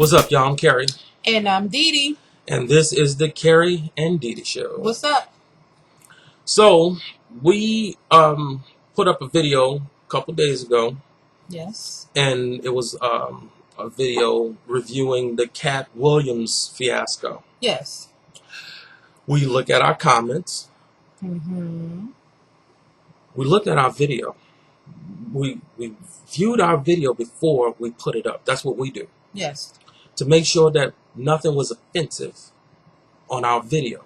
What's up, y'all? I'm Kerry. And I'm Dee Dee. And this is the Kerry and Dee Dee Show. What's up? So, we put up a video a couple days ago. Yes. And it was a video reviewing the Katt Williams fiasco. Yes. We look at our comments. Mm-hmm. We looked at our video. We viewed our video before we put it up. That's what we do. Yes. To make sure that nothing was offensive on our video.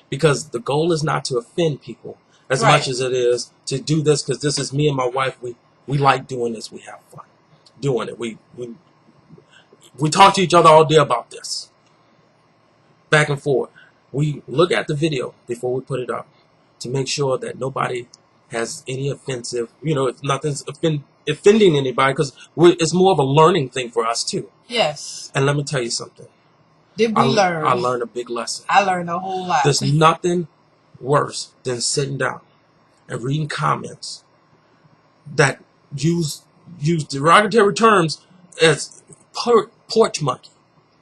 Because the goal is not to offend people as much as it is to do this, because this is me and my wife. We like doing this. We have fun doing it. We talk to each other all day about this. Back and forth. We look at the video before we put it up to make sure that nobody has any offensive, nothing's offending anybody, because it's more of a learning thing for us too. Yes. And let me tell you something. Did we learn? I learned a big lesson. I learned a whole lot. There's nothing worse than sitting down and reading comments that use derogatory terms as porch monkey,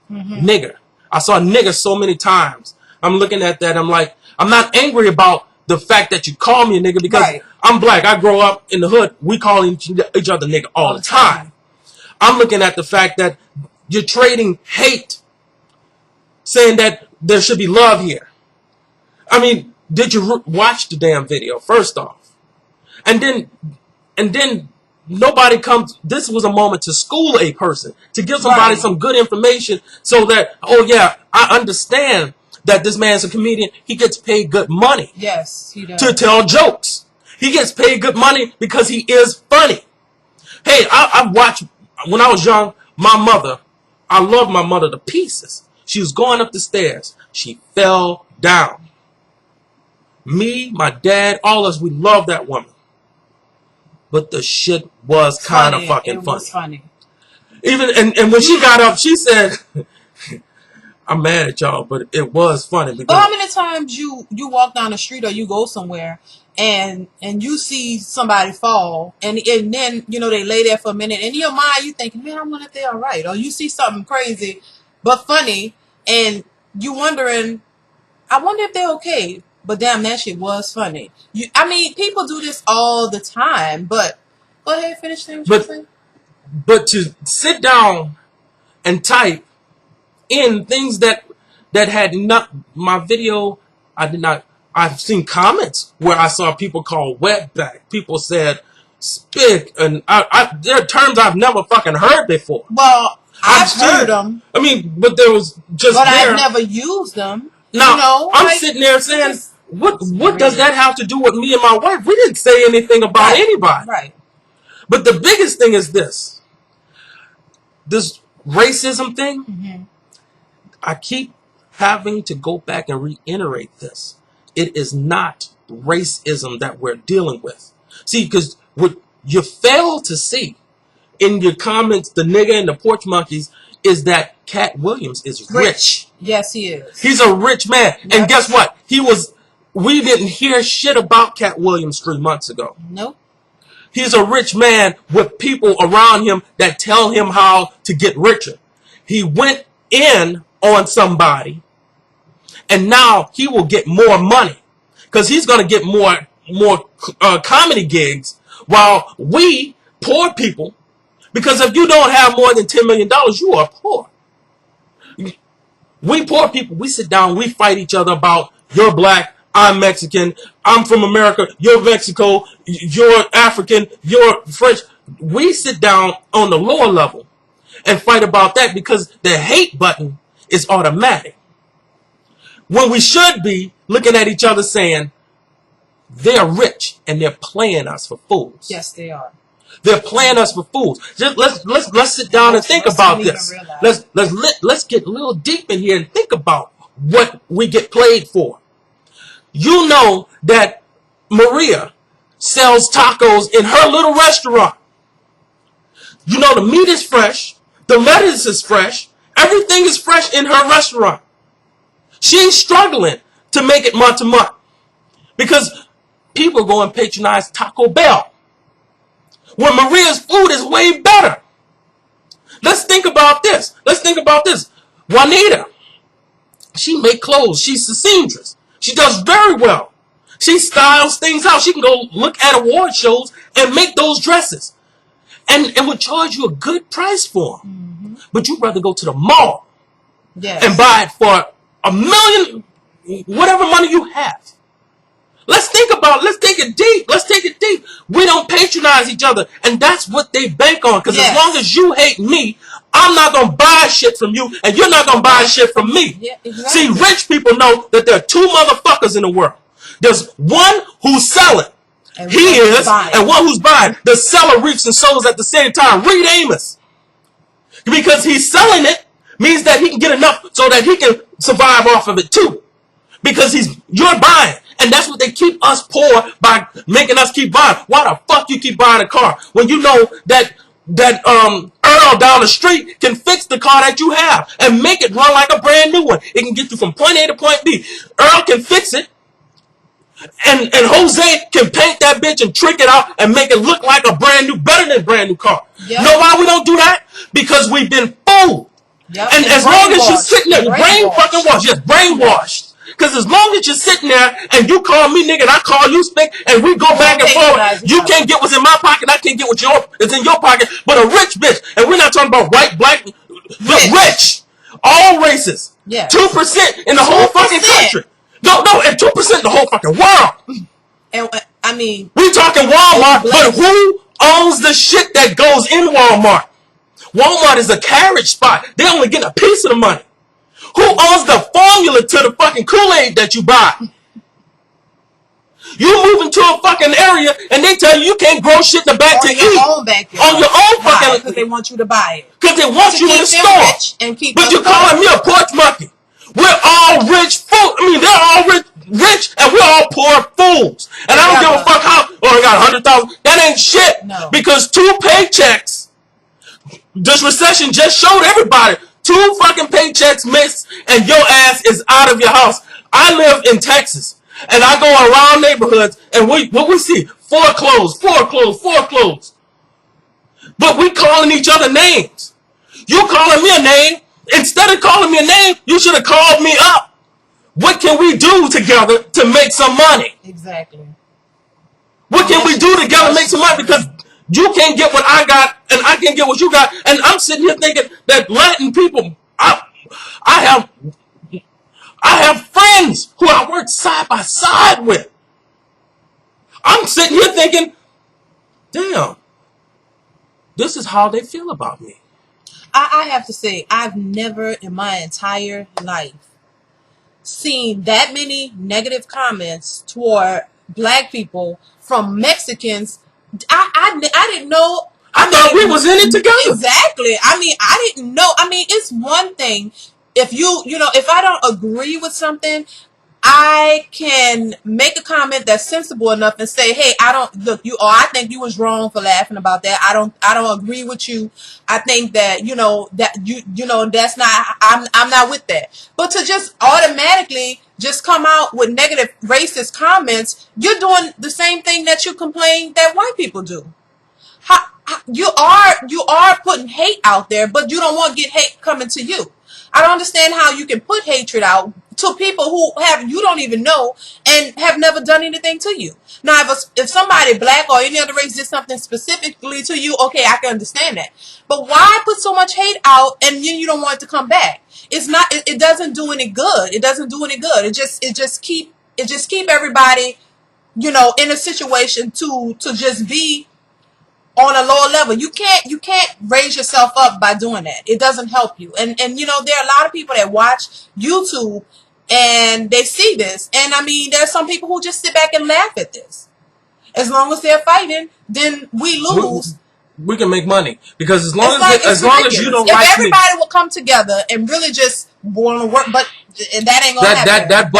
nigger. I saw nigger so many times. I'm looking at that. I'm like, I'm not angry about the fact that you call me a nigga, because I'm black. I grow up in the hood. We call each other nigga all the time. I'm looking at the fact that you're trading hate, saying that there should be love here. I mean, did you watch the damn video, first off? And then nobody comes. This was a moment to school a person, to give somebody some good information, so that, oh yeah, I understand that this man's a comedian. He gets paid good money. Yes, he does. To tell jokes. He gets paid good money because he is funny. Hey, I watched, when I was young, my mother, I loved my mother to pieces. She was going up the stairs. She fell down. Me, my dad, all of us, we loved that woman. But the shit was kind of fucking funny. It was funny. Even, and when she got up, she said, I'm mad at y'all, but it was funny. But how many times you walk down the street or you go somewhere and you see somebody fall, and then they lay there for a minute, and in your mind you thinking, man, I wonder if they're all right. Or you see something crazy but funny, and you wondering, I wonder if they're okay. But damn, that shit was funny. I mean, people do this all the time. But go ahead, finish saying what you're saying. But to sit down and type in things that had not, my video, I did not. I've seen comments where I saw people call wetback. People said spick, and there are terms I've never fucking heard before. Well, I've heard them. I mean, but there was just. But I've never used them. Now, I'm sitting there saying, what does that have to do with me and my wife? We didn't say anything about anybody. Right. But the biggest thing is this racism thing. Mm-hmm. I keep having to go back and reiterate this. It is not racism that we're dealing with. See, because what you fail to see in your comments, the nigga and the porch monkeys, is that Katt Williams is rich. Yes, he is. He's a rich man. Yep. And guess what? We didn't hear shit about Katt Williams 3 months ago. Nope. He's a rich man with people around him that tell him how to get richer. He went in on somebody, and now he will get more money, because he's going to get more comedy gigs, while we poor people, because if you don't have more than $10 million, you are poor. We poor people, we sit down, we fight each other about, you're black, I'm Mexican, I'm from America, you're Mexico, you're African, you're French. We sit down on the lower level and fight about that, because the hate button is automatic. When we should be looking at each other saying, they're rich and they're playing us for fools. Yes, they are. They're playing us for fools. Just let's sit down and think about this. Let's get a little deep in here and think about what we get played for. You know that Maria sells tacos in her little restaurant. You know the meat is fresh, the lettuce is fresh, everything is fresh in her restaurant. She's struggling to make it month to month because people go and patronize Taco Bell when Maria's food is way better. Let's think about this. Juanita, she make clothes. She's a seamstress. She does very well. She styles things out. She can go look at award shows and make those dresses. And it would charge you a good price for them. But you'd rather go to the mall and buy it for $1 million, whatever money you have. Let's take it deep. We don't patronize each other. And that's what they bank on. Because as long as you hate me, I'm not going to buy shit from you. And you're not going to buy shit from me. Yeah, exactly. See, rich people know that there are two motherfuckers in the world. There's one who's selling. And one who's buying. The seller reaps and sows at the same time. Read Amos. Because he's selling it means that he can get enough so that he can survive off of it too. Because you're buying. And that's what they keep us poor by making us keep buying. Why the fuck you keep buying a car when you know that Earl down the street can fix the car that you have and make it run like a brand new one? It can get you from point A to point B. Earl can fix it. And Jose can paint that bitch and trick it out and make it look like a better than brand new car. Yep. You know why we don't do that? Because we've been fooled. Yep. And as long as you're sitting there, brainwashed. Because as long as you're sitting there and you call me nigga and I call you spick and we go back and forth, you can't get what's in my pocket, I can't get what's in your pocket. But a rich bitch, and we're not talking about white, black, rich, all races, 2% in the whole fucking country. No, and 2% in the whole fucking world. And I mean, we talking Walmart, but who owns the shit that goes in Walmart? Walmart is a carriage spot. They only get a piece of the money. Who owns the formula to the fucking Kool-Aid that you buy? You move into a fucking area and they tell you can't grow shit in the back to eat. On your own fucking. Because they want you to buy it. Because they want you in the store. But you're calling me a porch monkey. We're all rich fools. I mean, they're all rich and we're all poor fools. And I don't give a fuck how. Oh, I got 100,000. That ain't shit. No. Because 2 paychecks. This recession just showed everybody. 2 fucking paychecks missed and your ass is out of your house. I live in Texas and I go around neighborhoods and what we see? 4 closed. But we calling each other names. You calling me a name. Instead of calling me a name, you should have called me up. What can we do together to make some money? Exactly. What can we do together to make some money? Because you can't get what I got, and I can't get what you got. And I'm sitting here thinking that Latin people, I have friends who I work side by side with. I'm sitting here thinking, damn, this is how they feel about me. I have to say, I've never in my entire life seen that many negative comments toward black people from Mexicans. I didn't know. I thought we was in it together. Exactly. I mean, I didn't know. I mean, it's one thing if if I don't agree with something, I can make a comment that's sensible enough and say, hey, I think you was wrong for laughing about that. I don't agree with you. I think that, that's not, I'm not with that. But to just automatically just come out with negative racist comments, you're doing the same thing that you complain that white people do. You are putting hate out there, but you don't want to get hate coming to you. I don't understand how you can put hatred out to people who you don't even know and have never done anything to you. Now, if somebody black or any other race did something specifically to you, okay, I can understand that. But why put so much hate out and you don't want it to come back? It's not. It doesn't do any good. It doesn't do any good. It just keep everybody, in a situation to just be on a lower level. You can't raise yourself up by doing that. It doesn't help you. And there are a lot of people that watch YouTube and they see this. And I mean, there's some people who just sit back and laugh at this. As long as they're fighting, then we lose. We can make money because as long as you don't like me, if everybody will come together and really just want to work, but that ain't gonna happen. That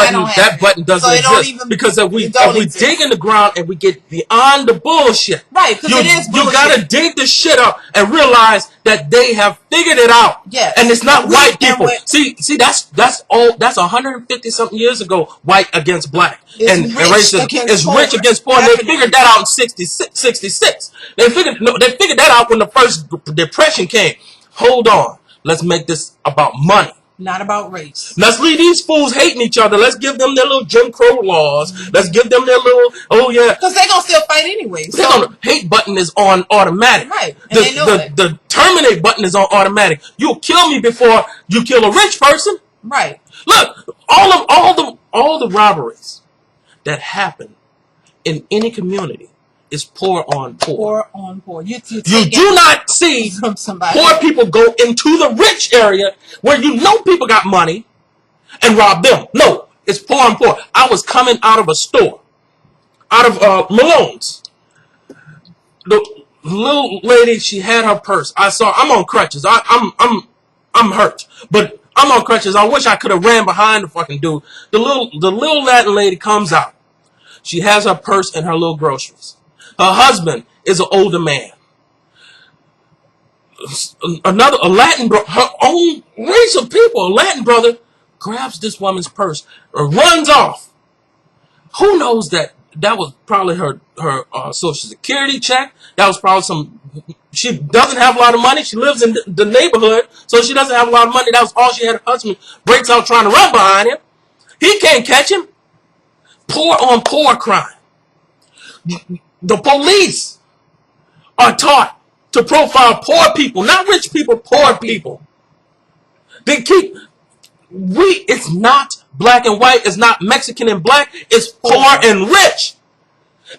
button doesn't exist because if we dig in the ground and we get beyond the bullshit, right? Because it is bullshit. You gotta dig the shit up and realize that they have figured it out. Yes. And it's not white people. See, that's 150 something years ago. White against black and racism is rich against poor. They figured that out in 66. They figured that out when the first depression came. Hold on. Let's make this about money. Not about race. Let's leave these fools hating each other. Let's give them their little Jim Crow laws. Let's give them their little, oh yeah. Because they're going to still fight anyway. So. The hate button is on automatic. Right. And they know it. The terminate button is on automatic. You'll kill me before you kill a rich person. Right. Look, all the robberies that happen in any community is poor on poor. Poor on poor. You do not see poor people go into the rich area where you know people got money and rob them. No, it's poor on poor. I was coming out of a store, out of Malone's. The little lady, she had her purse. I'm on crutches. I'm hurt, but I'm on crutches. I wish I could have ran behind the fucking dude. The little Latin lady comes out. She has her purse and her little groceries. Her husband is an older man. A Latin brother, her own race of people, a Latin brother, grabs this woman's purse, runs off. Who knows that was probably her Social Security check. That was probably she doesn't have a lot of money. She lives in the neighborhood, so she doesn't have a lot of money. That was all she had. Her husband breaks out trying to run behind him. He can't catch him. Poor on poor crime. The police are taught to profile poor people, not rich people, poor people. It's not black and white, it's not Mexican and black, it's poor and rich.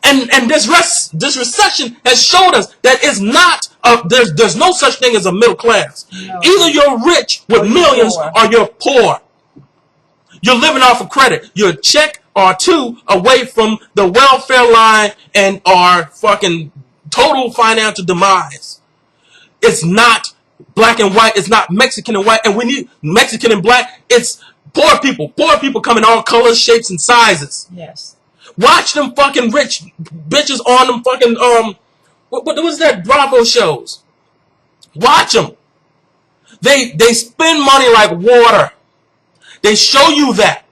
And this recession has showed us that it's not there's no such thing as a middle class. No. Either you're rich with millions or you're poor. You're living off of credit. You're a check or two away from the welfare line and our fucking total financial demise. It's not black and white. It's not Mexican and white. And we need Mexican and black. It's poor people. Poor people come in all colors, shapes, and sizes. Yes. Watch them fucking rich bitches on them fucking, what was that Bravo shows? Watch them. They spend money like water. They show you that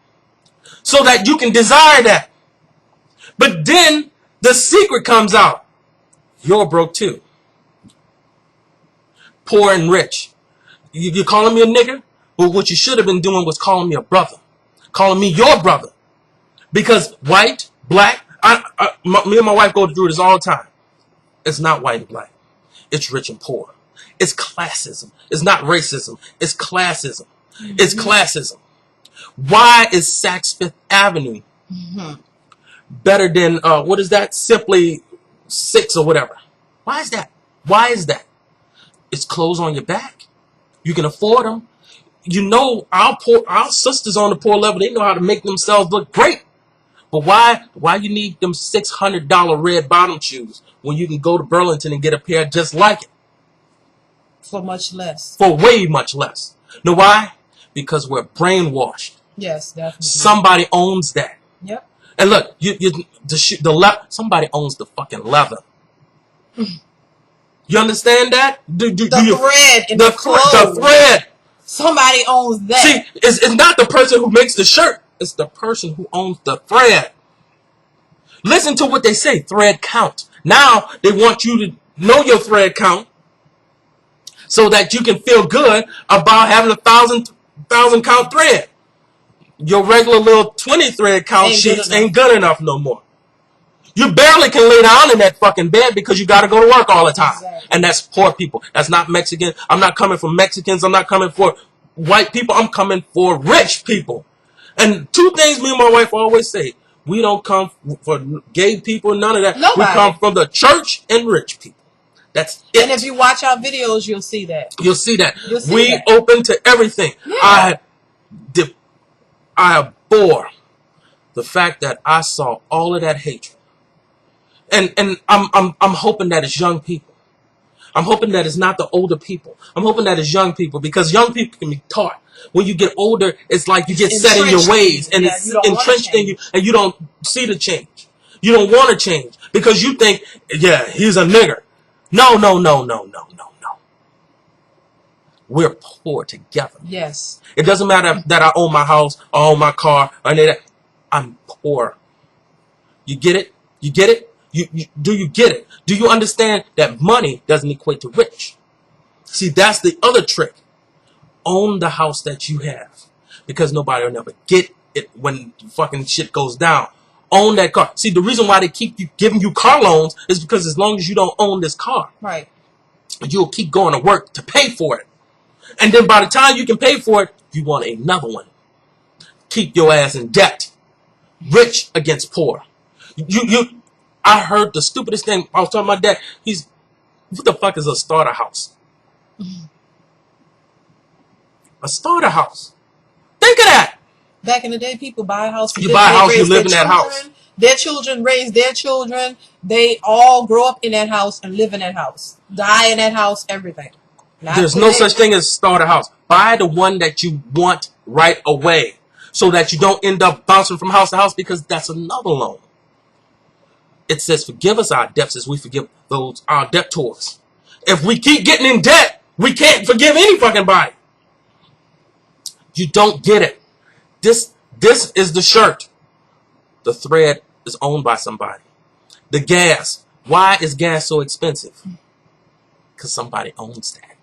so that you can desire that. But then the secret comes out. You're broke too. Poor and rich. You're calling me a nigger? Well, what you should have been doing was calling me a brother. Calling me your brother. Because white, black, me and my wife go through this all the time. It's not white and black. It's rich and poor. It's classism. It's not racism. It's classism. Mm-hmm. It's classism. Why is Saks Fifth Avenue better than, what is that? Simply 6 or whatever. Why is that? Why is that? It's clothes on your back. You can afford them. You know, our sisters on the poor level, they know how to make themselves look great. But why you need them $600 red bottom shoes when you can go to Burlington and get a pair just like it? For much less. For way much less. Know why? Because we're brainwashed. Yes, definitely. Somebody owns that. Yep. And look, somebody owns the fucking leather. You understand that? Thread in the clothes. The thread. Somebody owns that. See, it's not the person who makes the shirt. It's the person who owns the thread. Listen to what they say. Thread count. Now they want you to know your thread count so that you can feel good about having 1,000 count thread. Your regular little 20 thread count sheets ain't good enough no more. You barely can lay down in that fucking bed because you got to go to work all the time. Exactly. And that's poor people. That's not Mexican. I'm not coming for Mexicans. I'm not coming for white people. I'm coming for rich people. And 2 things me and my wife always say. We don't come for gay people, none of that. Nobody. We come from the church and rich people. That's it. And if you watch our videos, you'll see that. You'll see that. We open to everything. Yeah. I abhor the fact that I saw all of that hatred. And I'm hoping that it's young people. I'm hoping that it's not the older people. I'm hoping that it's young people because young people can be taught. When you get older, it's like you get set in your ways and it's entrenched in you and you don't see the change. You don't want to change because you think, yeah, he's a nigger. No. We're poor together. Yes. It doesn't matter that I own my house or own my car or any of that. I'm poor. You get it? You get it? Do you get it? Do you understand that money doesn't equate to rich? See, that's the other trick. Own the house that you have, because nobody will never get it when fucking shit goes down. Own that car. See, the reason why they keep giving you car loans is because as long as you don't own this car, Right. you'll keep going to work to pay for it. And then by the time you can pay for it, you want another one. Keep your ass in debt. Rich against poor. I heard the stupidest thing. I was talking to my dad. What the fuck is a starter house? A starter house. Think of that. Back in the day, people buy a house. You buy a house, you live in that house. Their children raise their children. They all grow up in that house and live in that house. Die in that house, everything. There's no such thing as starter house. Buy the one that you want right away, so that you don't end up bouncing from house to house, because that's another loan. It says, forgive us our debts as we forgive those our debtors. If we keep getting in debt, we can't forgive any fucking body. You don't get it. This is the shirt. The thread is owned by somebody. The gas. Why is gas so expensive? Because somebody owns that.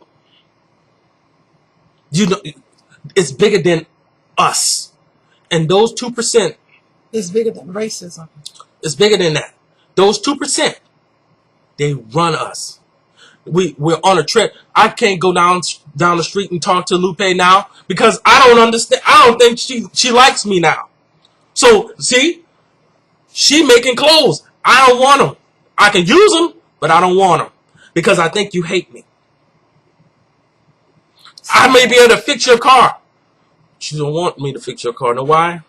You know, it's bigger than us. And those 2%. It's bigger than racism. It's bigger than that. Those 2%, they run us. We're on a trip. I can't go down the street and talk to Lupe now because I don't understand. I don't think she likes me now. So see, she making clothes. I don't want them. I can use them, but I don't want them because I think you hate me. I may be able to fix your car. She don't want me to fix your car. Know why?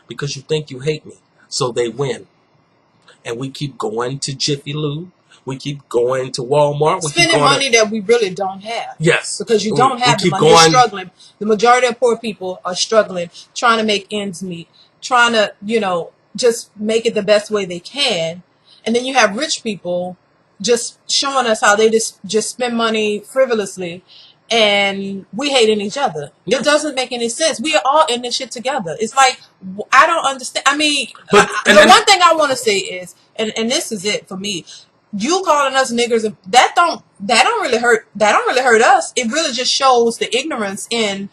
Because you think you hate me. So they win. And we keep going to Jiffy Lube. We keep going to Walmart. Spending money that we really don't have. Yes. Because you don't have the money. You're struggling. The majority of poor people are struggling, trying to make ends meet, trying to, just make it the best way they can. And then you have rich people just showing us how they just spend money frivolously, and we hating each other. Yeah. It doesn't make any sense. We are all in this shit together. It's like, I don't understand. I mean, the one thing I want to say is, and this is it for me, you calling us niggers, that don't really hurt. That don't really hurt us. It really just shows the ignorance in,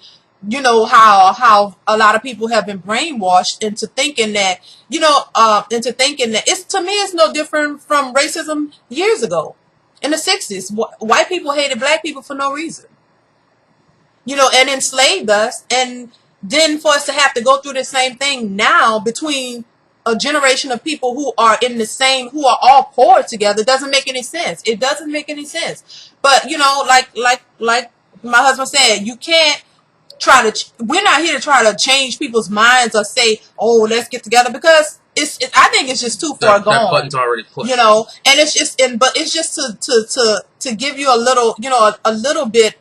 how a lot of people have been brainwashed into thinking that, to me it's no different from racism years ago. In the 60s, white people hated black people for no reason. And enslaved us, and then for us to have to go through the same thing now between a generation of people who are who are all poor together, doesn't make any sense. It doesn't make any sense. But like my husband said, you can't we're not here to try to change people's minds or say, oh, let's get together, because I think it's just too far gone. That button's already pushed. And it's just, but it's just to give you a little, a little bit,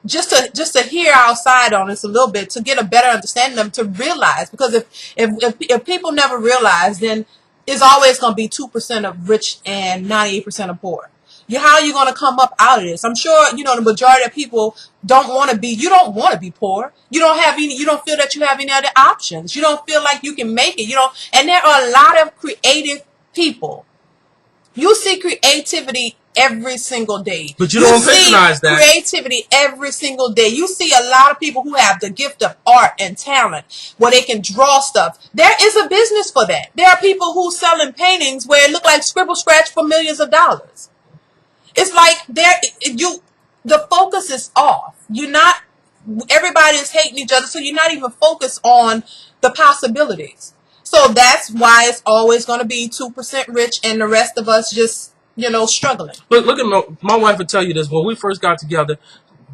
just to hear our side on this a little bit, to get a better understanding of them, to realize, because if people never realize, then it's always going to be 2% of rich and 98% of poor. How are you going to come up out of this? I'm sure, the majority of people you don't want to be poor. You don't feel that you have any other options. You don't feel like you can make it. And there are a lot of creative people. You see creativity every single day. But you don't patronize that. Creativity every single day. You see a lot of people who have the gift of art and talent, where they can draw stuff. There is a business for that. There are people who selling paintings where it look like scribble scratch for millions of dollars. It's like the focus is off. Everybody is hating each other, so you're not even focused on the possibilities. So that's why it's always going to be 2% rich and the rest of us just, struggling. Look at my wife would tell you this. When we first got together,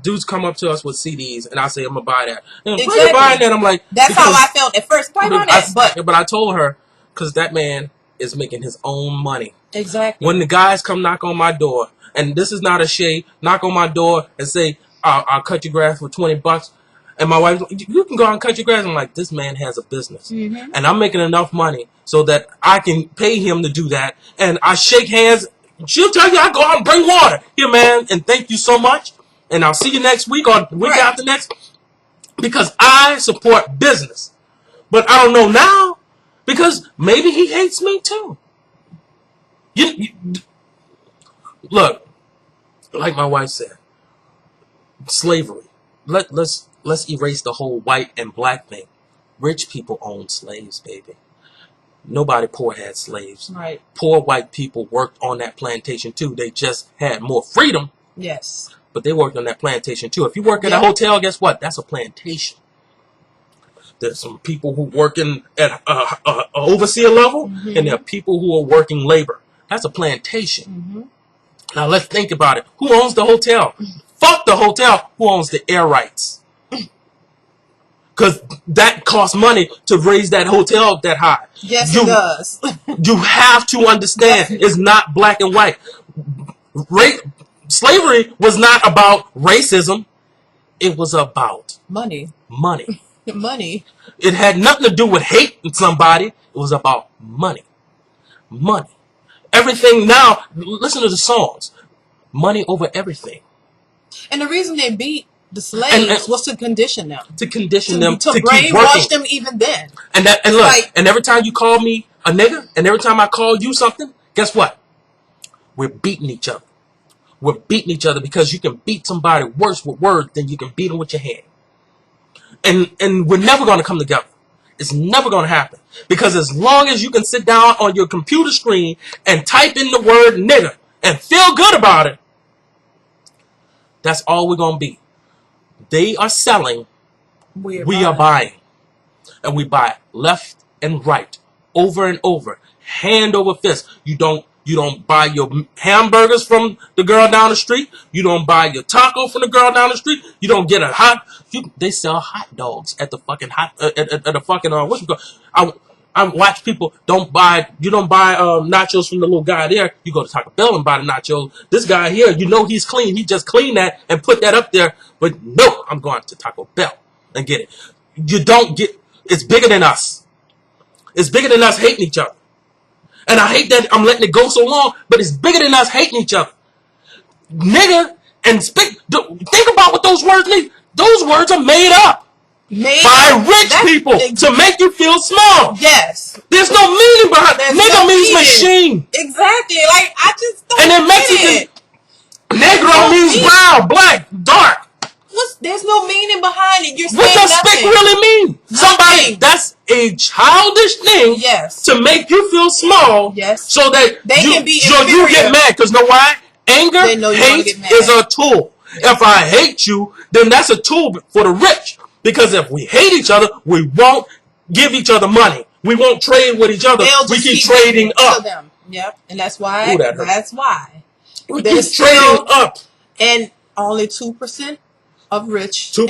dudes come up to us with CDs, and I say, I'm going to buy that. And exactly. Why are you buying that? I'm like, that's how I felt at first. Why not that? But I told her, because that man is making his own money. Exactly. When the guys come knock on my door, and this is not a shade, knock on my door and say, I'll cut your grass for $20. And my wife, you can go out and cut your grass. I'm like, this man has a business. Mm-hmm. And I'm making enough money so that I can pay him to do that. And I shake hands. She'll tell you I go out and bring water. Here, man, and thank you so much. And I'll see you next week or week after next. Because I support business. But I don't know now, because maybe he hates me too. Look, like my wife said, Slavery. Let's erase the whole white and black thing. Rich people owned slaves, baby. Nobody poor had slaves. Right. Poor white people worked on that plantation too. They just had more freedom. Yes. But they worked on that plantation too. If you work at a hotel, guess what? That's a plantation. There's some people who working at a overseer level, and there are people who are working labor. That's a plantation. Now let's think about it. Who owns the hotel? Fuck the hotel. Who owns the air rights? Because that costs money to raise that hotel that high. Yes, it does. You have to understand, it's not black and white. Slavery was not about racism. It was about money. Money. Money. It had nothing to do with hating somebody. It was about money. Money. Everything now, listen to the songs. Money over everything. And the reason they beat the slaves was to condition them. To condition them to brainwash them even then. And look, like, and every time you call me a nigga, and every time I call you something, guess what? We're beating each other. We're beating each other because you can beat somebody worse with words than you can beat them with your hand. And we're never going to come together. It's never going to happen. Because as long as you can sit down on your computer screen and type in the word nigga and feel good about it, that's all we're going to be. They are selling, we are buying. And we buy left and right, over and over, hand over fist. You don't buy your hamburgers from the girl down the street. You don't buy your taco from the girl down the street. You don't get they sell hot dogs at the fucking at the fucking what you call. I watch people you don't buy nachos from the little guy there. You go to Taco Bell and buy the nachos. This guy here, he's clean. He just cleaned that and put that up there. But no, I'm going to Taco Bell and get it. You don't get. It's bigger than us. It's bigger than us hating each other. And I hate that I'm letting it go so long, but it's bigger than us hating each other. Nigga, and think about what those words mean. Those words are made up. By rich people to make you feel small. Yes. There's no meaning behind it. Nigga means machine. Exactly. Like, I just don't And in Mexican, negro means brown, black, dark. There's no meaning behind it. You're saying what does spick really mean? Somebody, that's a childish thing to make you feel small so that you get mad. Because know why? Anger, hate is a tool. If I hate you, then that's a tool for the rich. Because if we hate each other, we won't give each other money. We won't trade with each other. We keep trading up. Them. Yep. And that's why. Ooh, that's why. We keep trading up. And only 2% of rich. 2%.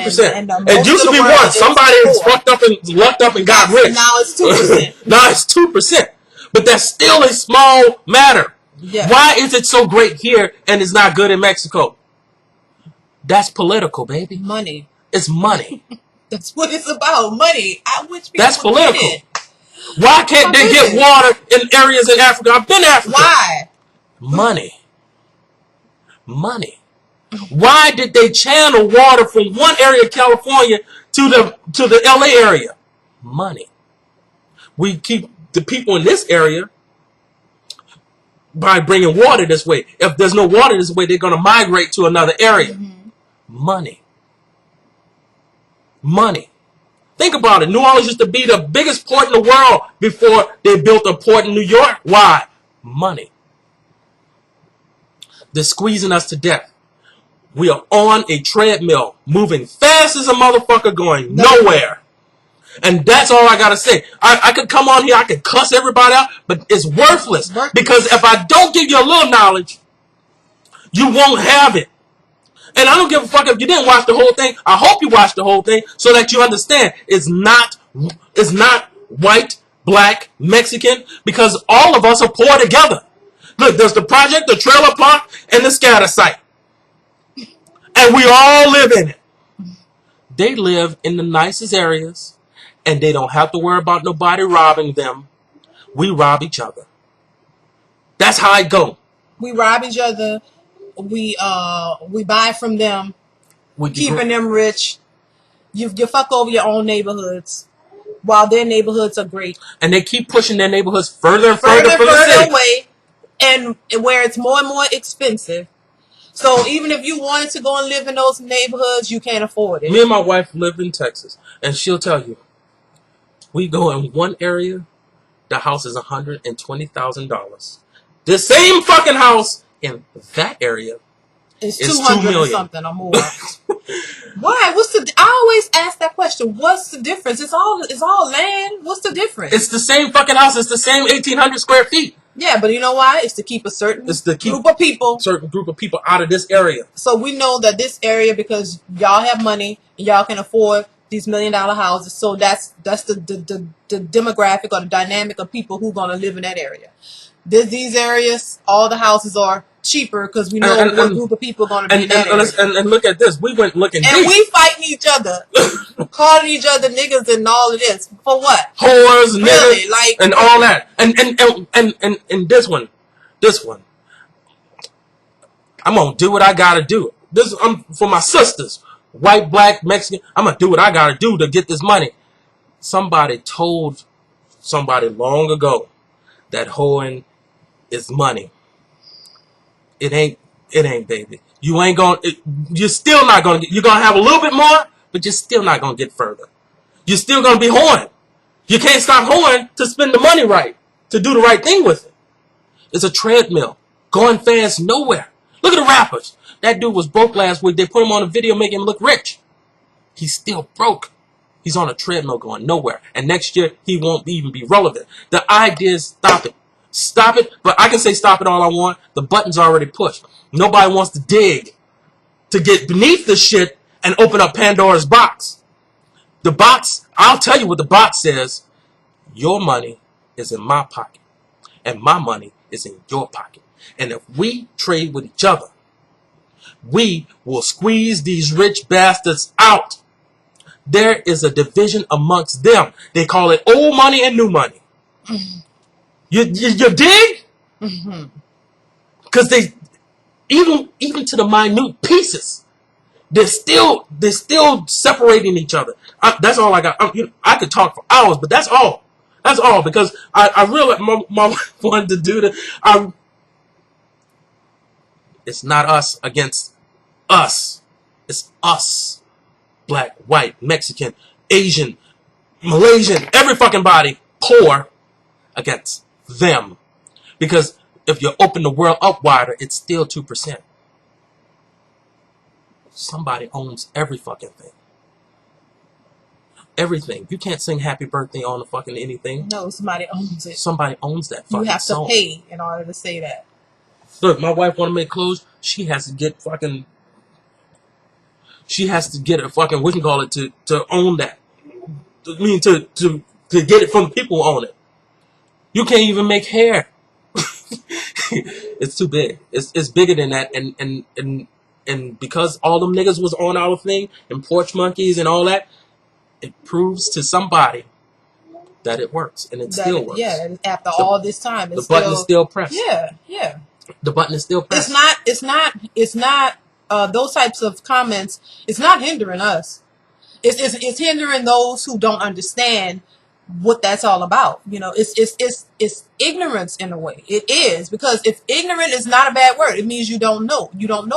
It used to be 1. Somebody is fucked up and lucked up and got rich. Now it's 2%. Now it's 2%. But that's still a small matter. Yeah. Why is it so great here and it's not good in Mexico? That's political, baby. Money. It's money. That's what it's about. Money. I wish people That's political. Why can't they get water in areas in Africa? I've been to Africa. Why? Money. Money. Why did they channel water from one area of California to the LA area? Money. We keep the people in this area by bringing water this way. If there's no water this way, they're going to migrate to another area. Money. Money. Think about it. New Orleans used to be the biggest port in the world before they built a port in New York. Why? Money. They're squeezing us to death. We are on a treadmill, moving fast as a motherfucker, going nowhere. And that's all I gotta say. I could come on here, I could cuss everybody out, but it's worthless. Because if I don't give you a little knowledge, you won't have it. And I don't give a fuck if you didn't watch the whole thing. I hope you watched the whole thing so that you understand it's not white, black, Mexican, because all of us are poor together. Look, there's the project, the trailer park, and the scatter site. And we all live in it. They live in the nicest areas, and they don't have to worry about nobody robbing them. We rob each other. That's how it go. We rob each other. We buy from them. Keeping them rich. You fuck over your own neighborhoods, while their neighborhoods are great. And they keep pushing their neighborhoods further and further from the city. Away, and where it's more and more expensive. So even if you wanted to go and live in those neighborhoods, you can't afford it. Me and my wife lived in Texas, and she'll tell you, we go in one area, the house is $120,000. The same fucking house in that area It's is 200 $2 million. or something or more. Why? I always ask that question. What's the difference? It's all land. What's the difference? It's the same fucking house. It's the same 1,800 square feet. Yeah, but you know why? It's to keep a certain group of people out of this area. So we know that this area, because y'all have money and y'all can afford these $1 million houses. So that's the demographic or the dynamic of people who are going to live in that area. These areas, all the houses are cheaper because we know what group of people are going to be in that area. And look at this. We went looking and deep. we fighting each other, calling each other niggas and all of this. For what? Whores, really? niggas, Like, and all that. And this one, I'm going to do what I got to do. For my sisters, white, black, Mexican, I'm going to do what I got to do to get this money. Somebody told somebody long ago that hoeing is money. It ain't, baby. You're still not going to get, you're going to have a little bit more, but you're still not going to get further. You're still going to be hoeing. You can't stop hoeing to spend the money right, to do the right thing with it. It's a treadmill, going fast nowhere. Look at the rappers. That dude was broke last week. They put him on a video making him look rich. He's still broke. He's on a treadmill going nowhere. And next year, he won't even be relevant. The idea is stop it. Stop it. But I can say stop it all I want. The button's already pushed. Nobody wants to dig to get beneath the shit and open up Pandora's box. The box, I'll tell you what the box says. Your money is in my pocket. And my money is in your pocket. And if we trade with each other, we will squeeze these rich bastards out. There is a division amongst them. They call it old money and new money. You dig? Because they, even to the minute pieces, they're still separating each other. That's all I got. I could talk for hours, but that's all. That's all, because I realized my wife wanted to do that. It's not us against us. It's us. Black, white, Mexican, Asian, Malaysian, every fucking body, poor, against them. Because if you open the world up wider, it's still 2%. Somebody owns every fucking thing. Everything. You can't sing happy birthday on the fucking anything. No, somebody owns it. Somebody owns that fucking You have to song. pay in order to say that. Look, my wife want to make clothes. She has to get fucking... She has to get a fucking, what you call it, to own that. I mean, to get it from the people who own it. You can't even make hair. It's too big. It's bigger than that. And because all them niggas was on our thing, and porch monkeys and all that, it proves to somebody that it works. And it still works. Yeah, after all this time. The button is still pressed. Yeah. The button is still pressed. It's not those types of comments, it's not hindering us. It's hindering those who don't understand what that's all about. You know, it's ignorance in a way. It is, because if ignorant is not a bad word, it means you don't know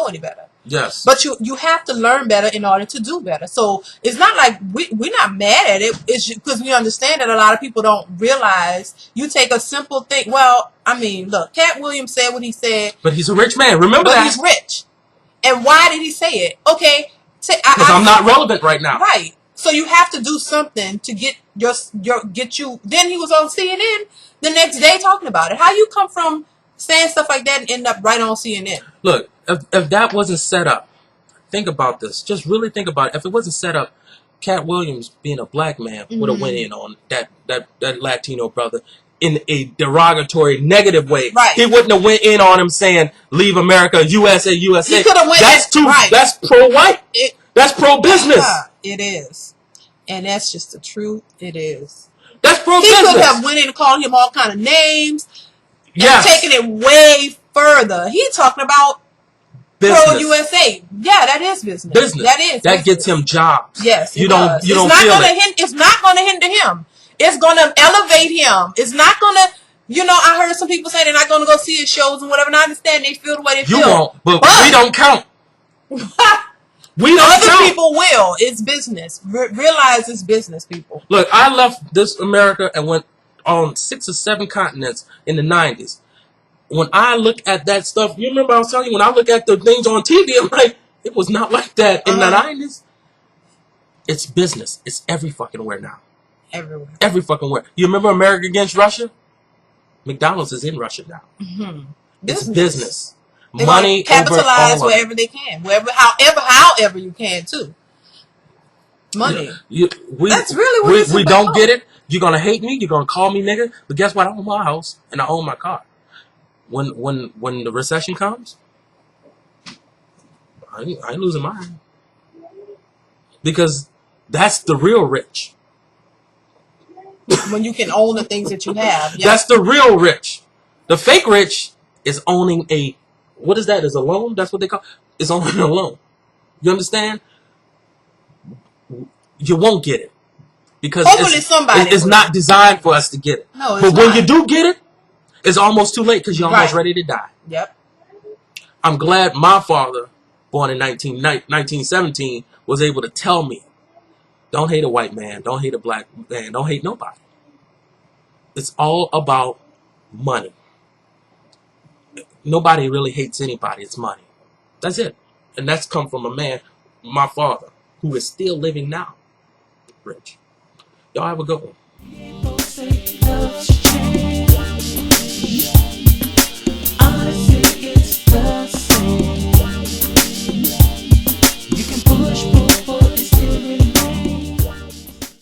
any better. Yes. But you have to learn better in order to do better. So it's not like we're not mad at it. It's because we understand that a lot of people don't realize. You take a simple thing. Well, I mean, look, Katt Williams said what he said. But he's a rich man. Remember that. But he's rich. And why did he say it? Okay. Because I'm not relevant right now. Right. So you have to do something to get you. Then he was on CNN the next day talking about it. How you come from saying stuff like that and end up right on CNN? Look, if that wasn't set up, think about this. Just really think about it. If it wasn't set up, Katt Williams, being a black man, would have went in on that Latino brother in a derogatory, negative way. Right. He wouldn't have went in on him saying, "Leave America, USA, USA." He could have went. That's pro-white. That's pro-business. Yeah, it is, and that's just the truth. It is. That's pro-business. He could have went in and called him all kind of names. Yes. And taken it way further. He's talking about pro-USA. Yeah, that is business. That is. That gets him jobs. Yes, you don't feel it. It's not going to hinder him. It's going to elevate him. It's not going to You know, I heard some people say they're not going to go see his shows and whatever, and I understand they feel the way they feel. You won't, but we don't count. We don't Other count. people will. It's business. Realize it's business, people. Look, I left this America and went on 6 or 7 continents in the 90s. When I look at that stuff, you remember I was telling you, when I look at the things on TV, I'm like, it was not like that in the 90s. It's business. It's every fucking where now. Everywhere. Every fucking where. You remember America against Russia? McDonald's is in Russia now. It's business. They Money capitalize wherever they can, however you can too. Money. That's really what it's we about. don't get it. You're gonna hate me. You're gonna call me nigga. But guess what? I own my house and I own my car. When the recession comes, I ain't losing mine, because that's the real rich. When you can own the things that you have. Yep. That's the real rich. The fake rich is owning what is that? Is a loan? That's what they call it. It's owning a loan. You understand? You won't get it because it's not designed for us to get it. No, it's but not. when you do get it, it's almost too late because you're almost ready to die. Yep. I'm glad my father, born in 1917, was able to tell me, don't hate a white man, don't hate a black man, don't hate nobody. It's all about money. Nobody really hates anybody. It's money. That's it. And that's come from a man, my father, who is still living now. Rich. Y'all have a good one.